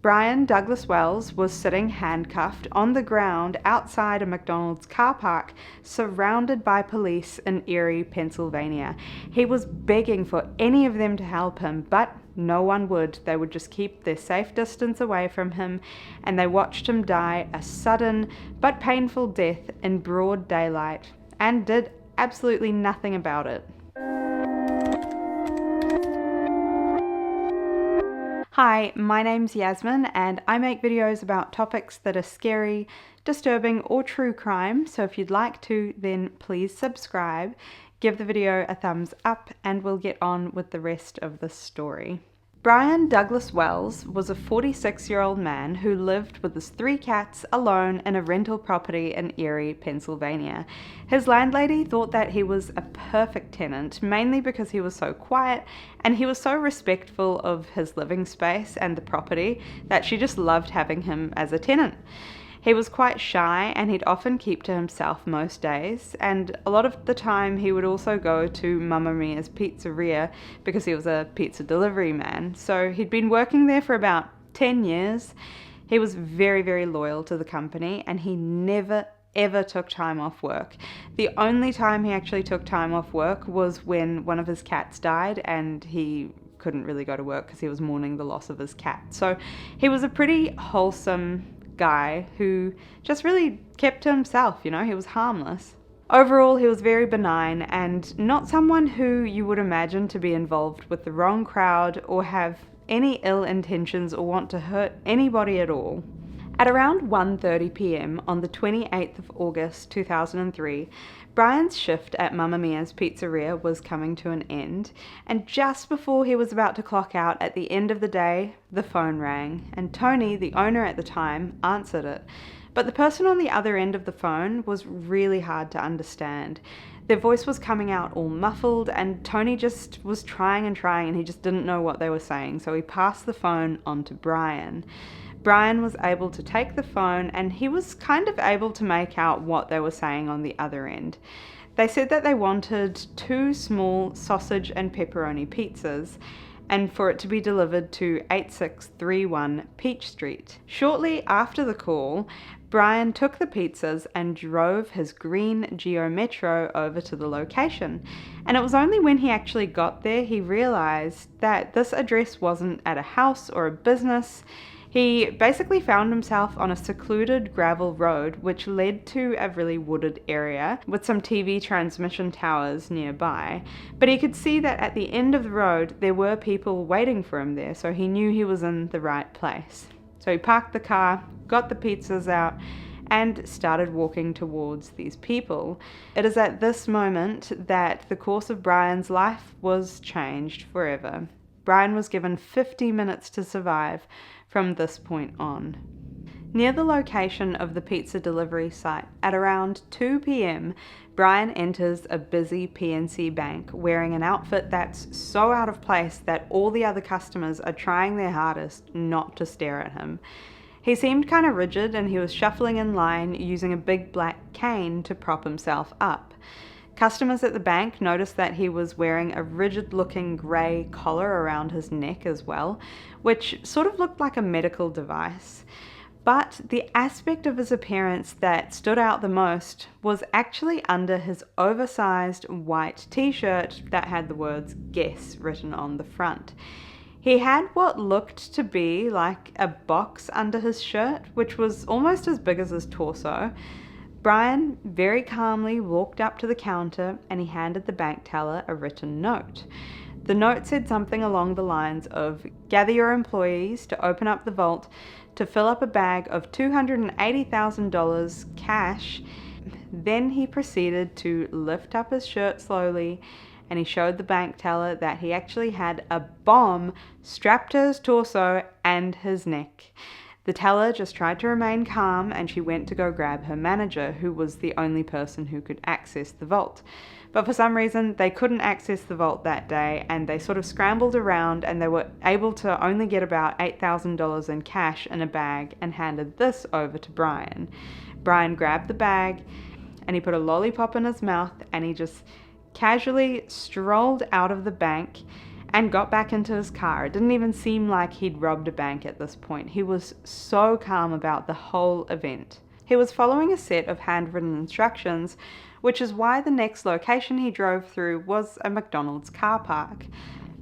Brian Douglas Wells was sitting handcuffed on the ground outside a McDonald's car park, surrounded by police in Erie, Pennsylvania. He was begging for any of them to help him, but no one would. They would just keep their safe distance away from him, and they watched him die a sudden but painful death in broad daylight, and did absolutely nothing about it. Hi, my name's Yasmin and I make videos about topics that are scary, disturbing or true crime, so if you'd like to, then please subscribe, give the video a thumbs up, and we'll get on with the rest of the story. Brian Douglas Wells was a 46-year-old man who lived with his 3 cats alone in a rental property in Erie, Pennsylvania. His landlady thought that he was a perfect tenant, mainly because he was so quiet and he was so respectful of his living space and the property that she just loved having him as a tenant. He was quite shy and he'd often keep to himself most days, and a lot of the time he would also go to Mamma Mia's pizzeria because he was a pizza delivery man. So he'd been working there for about 10 years. He was very, very loyal to the company and he never ever took time off work. The only time he actually took time off work was when one of his cats died and he couldn't really go to work because he was mourning the loss of his cat. So he was a pretty wholesome guy who just really kept to himself, he was harmless. Overall, he was very benign and not someone who you would imagine to be involved with the wrong crowd or have any ill intentions or want to hurt anybody at all. At around 1:30 p.m. on the 28th of August 2003, Brian's shift at Mamma Mia's pizzeria was coming to an end, and just before he was about to clock out at the end of the day, the phone rang, and Tony, the owner at the time, answered it. But the person on the other end of the phone was really hard to understand. Their voice was coming out all muffled, and Tony just was trying and he just didn't know what they were saying, so he passed the phone on to Brian. Brian was able to take the phone and he was kind of able to make out what they were saying on the other end. They said that they wanted 2 small sausage and pepperoni pizzas and for it to be delivered to 8631 Peach Street. Shortly after the call, Brian took the pizzas and drove his green Geo Metro over to the location. And it was only when he actually got there he realized that this address wasn't at a house or a business. He basically found himself on a secluded gravel road which led to a really wooded area with some TV transmission towers nearby. But he could see that at the end of the road there were people waiting for him there, so he knew he was in the right place. So he parked the car, got the pizzas out, and started walking towards these people. It is at this moment that the course of Brian's life was changed forever. Brian was given 50 minutes to survive from this point on. Near the location of the pizza delivery site, at around 2 p.m, Brian enters a busy PNC bank wearing an outfit that's so out of place that all the other customers are trying their hardest not to stare at him. He seemed kind of rigid and he was shuffling in line using a big black cane to prop himself up. Customers at the bank noticed that he was wearing a rigid-looking grey collar around his neck as well, which sort of looked like a medical device. But the aspect of his appearance that stood out the most was actually under his oversized white t-shirt that had the words "Guess" written on the front. He had what looked to be like a box under his shirt, which was almost as big as his torso. Brian very calmly walked up to the counter and he handed the bank teller a written note. The note said something along the lines of, "Gather your employees to open up the vault to fill up a bag of $280,000 cash." Then he proceeded to lift up his shirt slowly and he showed the bank teller that he actually had a bomb strapped to his torso and his neck. The teller just tried to remain calm and she went to go grab her manager, who was the only person who could access the vault. But for some reason, they couldn't access the vault that day and they sort of scrambled around and they were able to only get about $8,000 in cash in a bag and handed this over to Brian. Brian grabbed the bag and he put a lollipop in his mouth and he just casually strolled out of the bank and got back into his car. It didn't even seem like he'd robbed a bank at this point. He was so calm about the whole event. He was following a set of handwritten instructions, which is why the next location he drove through was a McDonald's car park.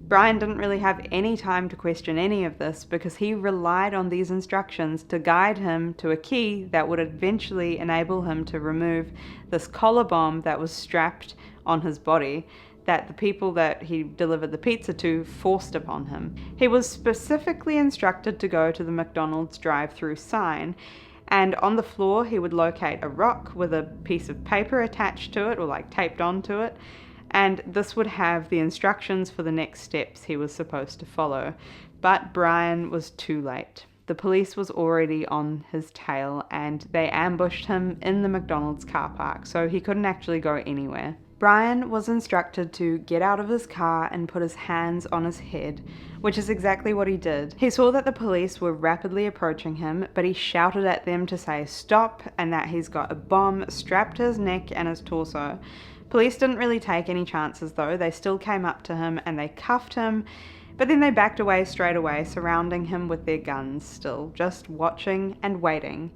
Brian didn't really have any time to question any of this because he relied on these instructions to guide him to a key that would eventually enable him to remove this collar bomb that was strapped on his body that the people that he delivered the pizza to forced upon him. He was specifically instructed to go to the McDonald's drive-through sign, and on the floor he would locate a rock with a piece of paper attached to it or like taped onto it, and this would have the instructions for the next steps he was supposed to follow. But Brian was too late. The police was already on his tail and they ambushed him in the McDonald's car park, so he couldn't actually go anywhere. Brian was instructed to get out of his car and put his hands on his head, which is exactly what he did. He saw that the police were rapidly approaching him, but he shouted at them to say stop and that he's got a bomb strapped to his neck and his torso. Police didn't really take any chances though. They still came up to him and they cuffed him, but then they backed away straight away, surrounding him with their guns still, just watching and waiting.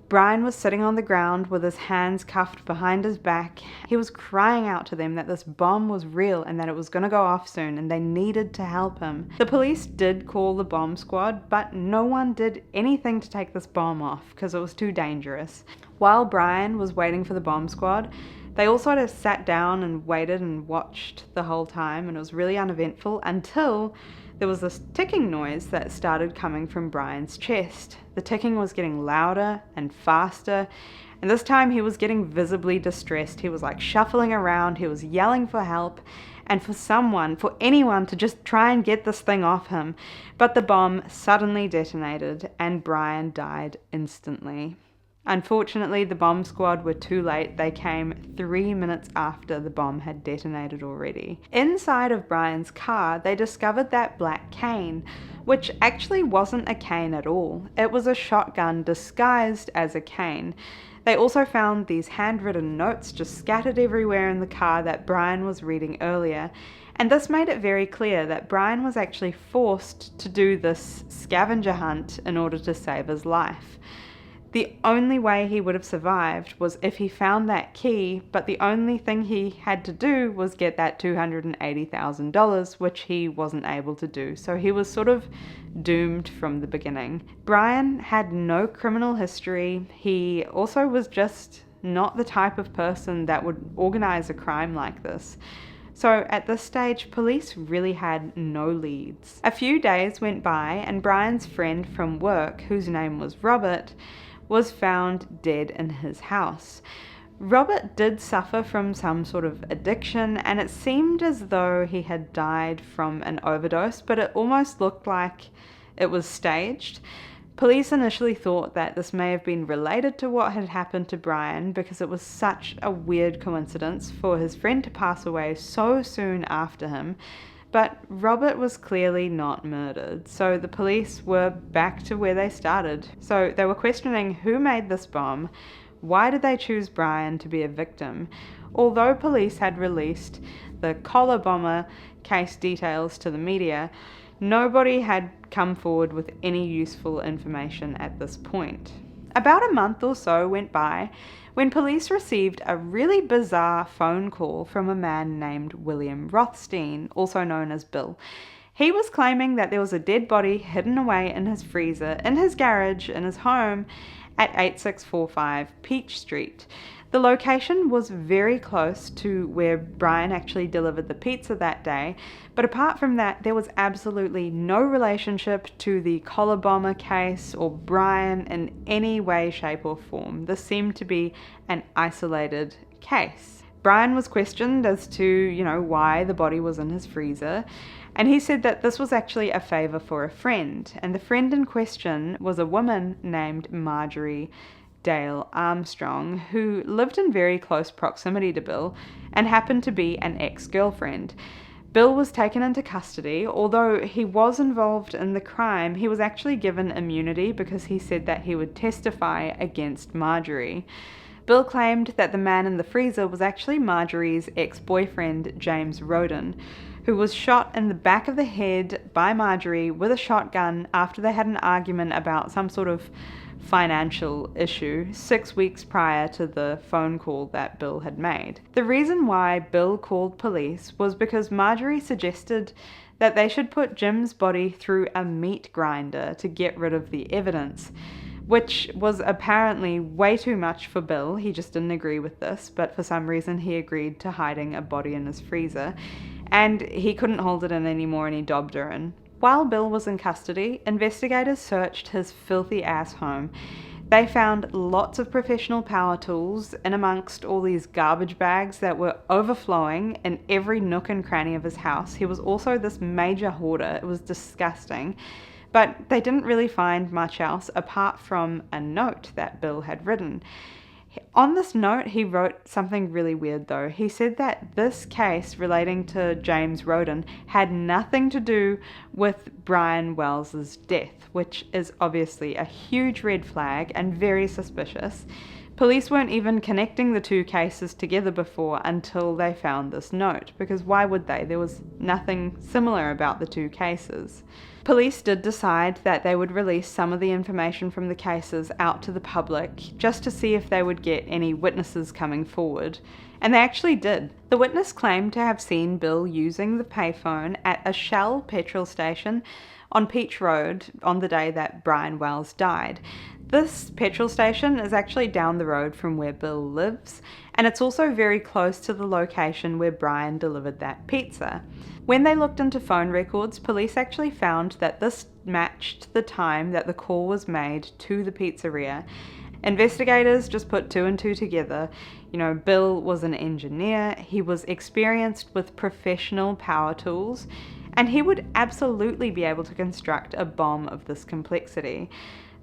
Brian was sitting on the ground with his hands cuffed behind his back. He was crying out to them that this bomb was real and that it was going to go off soon and they needed to help him. The police did call the bomb squad, but no one did anything to take this bomb off because it was too dangerous. While Brian was waiting for the bomb squad, they all sort of sat down and waited and watched the whole time, and it was really uneventful until there was this ticking noise that started coming from Brian's chest. The ticking was getting louder and faster, and this time he was getting visibly distressed. He was like shuffling around, he was yelling for help, and for anyone to just try and get this thing off him. But the bomb suddenly detonated, and Brian died instantly. Unfortunately, the bomb squad were too late. They came 3 minutes after the bomb had detonated already. Inside of Brian's car, they discovered that black cane, which actually wasn't a cane at all. It was a shotgun disguised as a cane. They also found these handwritten notes just scattered everywhere in the car that Brian was reading earlier. And this made it very clear that Brian was actually forced to do this scavenger hunt in order to save his life. The only way he would have survived was if he found that key, but the only thing he had to do was get that $280,000, which he wasn't able to do. So he was sort of doomed from the beginning. Brian had no criminal history. He also was just not the type of person that would organize a crime like this. So at this stage, police really had no leads. A few days went by and Brian's friend from work, whose name was Robert, was found dead in his house. Robert did suffer from some sort of addiction, and it seemed as though he had died from an overdose, but it almost looked like it was staged. Police initially thought that this may have been related to what had happened to Brian because it was such a weird coincidence for his friend to pass away so soon after him. But Robert was clearly not murdered, so the police were back to where they started. So they were questioning who made this bomb, why did they choose Brian to be a victim? Although police had released the collar bomber case details to the media, nobody had come forward with any useful information at this point. About a month or so went by when police received a really bizarre phone call from a man named William Rothstein, also known as Bill. He was claiming that there was a dead body hidden away in his freezer, in his garage, in his home at 8645 Peach Street. The location was very close to where Brian actually delivered the pizza that day, but apart from that, there was absolutely no relationship to the collar bomber case or Brian in any way, shape, or form. This seemed to be an isolated case. Brian was questioned as to, why the body was in his freezer, and he said that this was actually a favor for a friend, and the friend in question was a woman named Marjorie Dale Armstrong, who lived in very close proximity to Bill and happened to be an ex-girlfriend. Bill was taken into custody. Although he was involved in the crime, he was actually given immunity because he said that he would testify against Marjorie. Bill claimed that the man in the freezer was actually Marjorie's ex-boyfriend, James Roden, who was shot in the back of the head by Marjorie with a shotgun after they had an argument about some sort of financial issue 6 weeks prior to the phone call that Bill had made. The reason why Bill called police was because Marjorie suggested that they should put Jim's body through a meat grinder to get rid of the evidence, which was apparently way too much for Bill. He just didn't agree with this, but for some reason he agreed to hiding a body in his freezer, and he couldn't hold it in anymore and he dobbed her in. While Bill was in custody, investigators searched his filthy ass home. They found lots of professional power tools in amongst all these garbage bags that were overflowing in every nook and cranny of his house. He was also this major hoarder. It was disgusting. But they didn't really find much else apart from a note that Bill had written. On this note, he wrote something really weird though. He said that this case relating to James Roden had nothing to do with Brian Wells's death, which is obviously a huge red flag and very suspicious. Police weren't even connecting the two cases together before until they found this note, because why would they? There was nothing similar about the two cases. Police did decide that they would release some of the information from the cases out to the public just to see if they would get any witnesses coming forward. And they actually did. The witness claimed to have seen Bill using the payphone at a Shell petrol station on Peach Road on the day that Brian Wells died. This petrol station is actually down the road from where Bill lives, and it's also very close to the location where Brian delivered that pizza. When they looked into phone records, police actually found that this matched the time that the call was made to the pizzeria. Investigators just put two and two together. Bill was an engineer, he was experienced with professional power tools, and he would absolutely be able to construct a bomb of this complexity.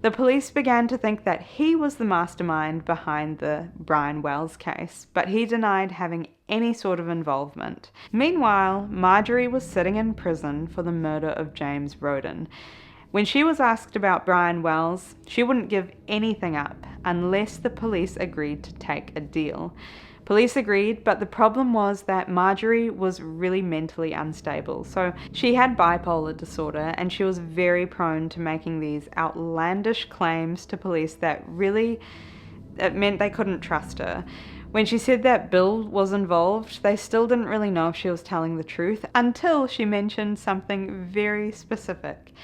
The police began to think that he was the mastermind behind the Brian Wells case, but he denied having any sort of involvement. Meanwhile, Marjorie was sitting in prison for the murder of James Roden. When she was asked about Brian Wells, she wouldn't give anything up unless the police agreed to take a deal. Police agreed, but the problem was that Marjorie was really mentally unstable. So she had bipolar disorder, and she was very prone to making these outlandish claims to police that really, it meant they couldn't trust her. When she said that Bill was involved, they still didn't really know if she was telling the truth until she mentioned something very specific.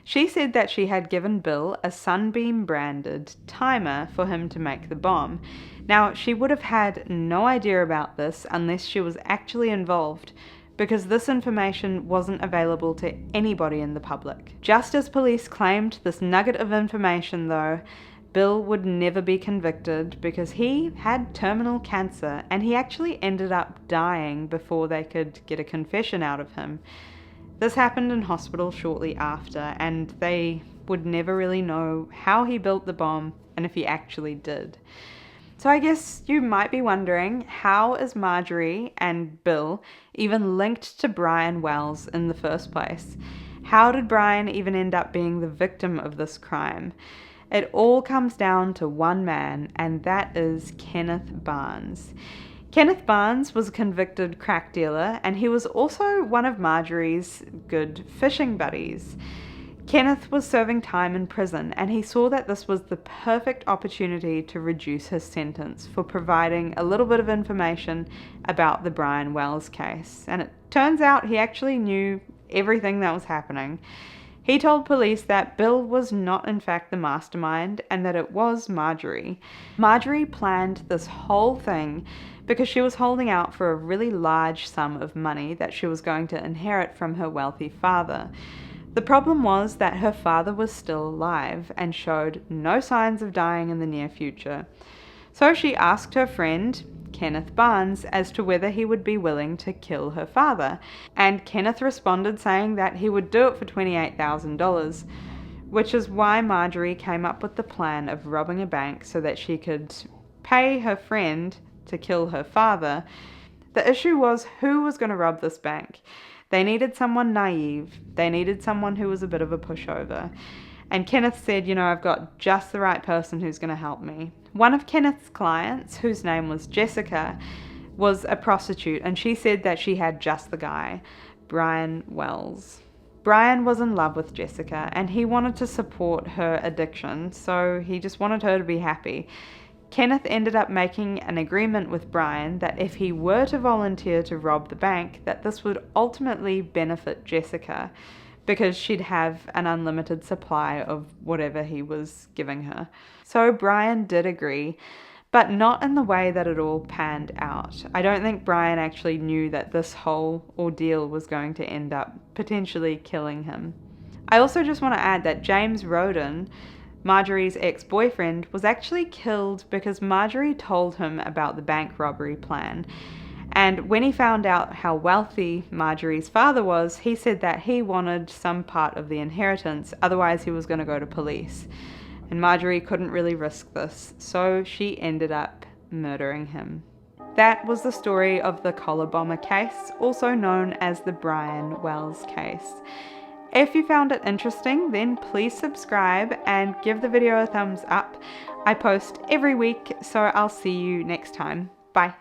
She said that she had given Bill a Sunbeam branded timer for him to make the bomb. Now, she would have had no idea about this unless she was actually involved, because this information wasn't available to anybody in the public. Just as police claimed this nugget of information though, Bill would never be convicted because he had terminal cancer and he actually ended up dying before they could get a confession out of him. This happened in hospital shortly after, and they would never really know how he built the bomb and if he actually did. So I guess you might be wondering, how is Marjorie and Bill even linked to Brian Wells in the first place? How did Brian even end up being the victim of this crime? It all comes down to one man, and that is Kenneth Barnes. Kenneth Barnes was a convicted crack dealer, and he was also one of Marjorie's good fishing buddies. Kenneth was serving time in prison, and he saw that this was the perfect opportunity to reduce his sentence for providing a little bit of information about the Brian Wells case. And it turns out he actually knew everything that was happening. He told police that Bill was not in fact the mastermind and that it was Marjorie. Marjorie planned this whole thing because she was holding out for a really large sum of money that she was going to inherit from her wealthy father. The problem was that her father was still alive and showed no signs of dying in the near future. So she asked her friend, Kenneth Barnes, as to whether he would be willing to kill her father, and Kenneth responded saying that he would do it for $28,000, which is why Marjorie came up with the plan of robbing a bank so that she could pay her friend to kill her father. The issue was who was going to rob this bank. They needed someone naive. They needed someone who was a bit of a pushover. And Kenneth said, I've got just the right person who's going to help me. One of Kenneth's clients, whose name was Jessica, was a prostitute, and she said that she had just the guy. Brian Wells. Brian was in love with Jessica and he wanted to support her addiction, so he just wanted her to be happy. Kenneth ended up making an agreement with Brian that if he were to volunteer to rob the bank, that this would ultimately benefit Jessica because she'd have an unlimited supply of whatever he was giving her. So Brian did agree, but not in the way that it all panned out. I don't think Brian actually knew that this whole ordeal was going to end up potentially killing him. I also just want to add that James Roden, Marjorie's ex-boyfriend, was actually killed because Marjorie told him about the bank robbery plan. And when he found out how wealthy Marjorie's father was, he said that he wanted some part of the inheritance, otherwise he was going to go to police. And Marjorie couldn't really risk this, so she ended up murdering him. That was the story of the collar bomber case, also known as the Brian Wells case. If you found it interesting, then please subscribe and give the video a thumbs up. I post every week, so I'll see you next time. Bye.